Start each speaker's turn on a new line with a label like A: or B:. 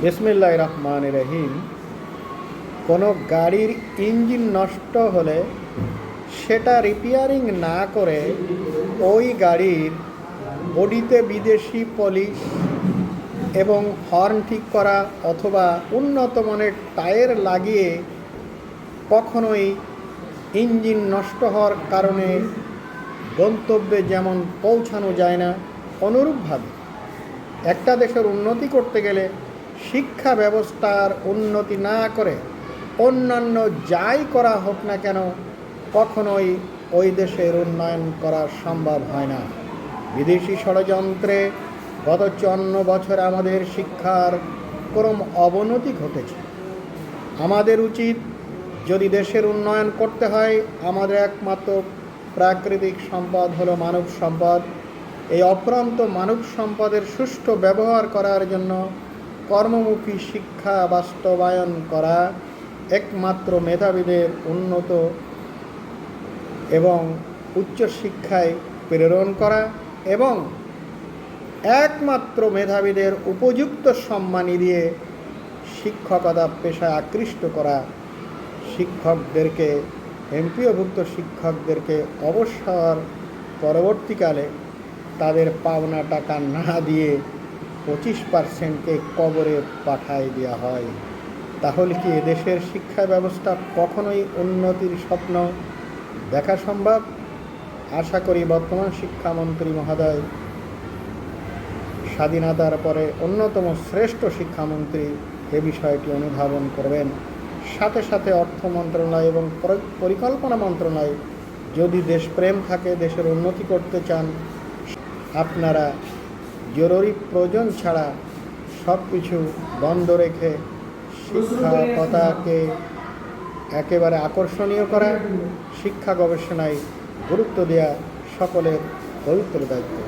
A: বিসমিল্লাহির রহমানির রহিম। কোনো গাড়ির ইঞ্জিন নষ্ট হলে সেটা রিপেয়ারিং না করে ওই গাড়ির বডিতে বিদেশি পলিশ এবং হর্ন ঠিক করা অথবা উন্নত মানের টায়ার লাগিয়ে কখনোই ইঞ্জিন নষ্ট হওয়ার কারণে গন্তব্যে যেমন পৌঁছানো যায় না, অনুরূপভাবে একটা দেশের উন্নতি করতে গেলে শিক্ষা ব্যবস্থার উন্নতি না করে অন্যান্য যাই করা হোক না কেন কখনোই ওই দেশের উন্নয়ন করা সম্ভব হয় না। বিদেশি ষড়যন্ত্রে গত 54 বছর আমাদের শিক্ষার ক্রম অবনতি ঘটেছে। আমাদের উচিত, যদি দেশের উন্নয়ন করতে হয়, আমাদের একমাত্র প্রাকৃতিক সম্পদ হলো মানব সম্পদ। এই অফুরন্ত মানব সম্পদের সুষ্ঠু ব্যবহার করার জন্য কর্মমুখী শিক্ষা বাস্তবায়ন করা, একমাত্র মেধাবীদের উন্নত এবং উচ্চশিক্ষায় প্রেরণ করা এবং একমাত্র মেধাবীদের উপযুক্ত সম্মানী দিয়ে শিক্ষকতা পেশায় আকৃষ্ট করা, শিক্ষকদেরকে এমপিওভুক্ত শিক্ষকদেরকে অবসর পরবর্তীকালে তাদের পাওনা টাকা না দিয়ে 25%কে কবরে পাঠায় দেওয়া হয়। তাহলে কি এদেশের শিক্ষা ব্যবস্থা কখনোই উন্নতির স্বপ্ন দেখা সম্ভব? আশা করি বর্তমান শিক্ষামন্ত্রী মহোদয় স্বাধীনতার পরে অন্যতম শ্রেষ্ঠ শিক্ষামন্ত্রী এ বিষয়টি অনুধাবন করবেন। সাথে সাথে অর্থ মন্ত্রণালয় এবং পরিকল্পনা মন্ত্রণালয়, যদি দেশপ্রেম থাকে, দেশের উন্নতি করতে চান, আপনারা জরুরি প্রয়োজন ছাড়া সব কিছু বন্ধ রেখে শিক্ষকতাকে একেবারে আকর্ষণীয় করা, শিক্ষা গবেষণায় গুরুত্ব দেওয়া সকলের পবিত্র দায়িত্ব।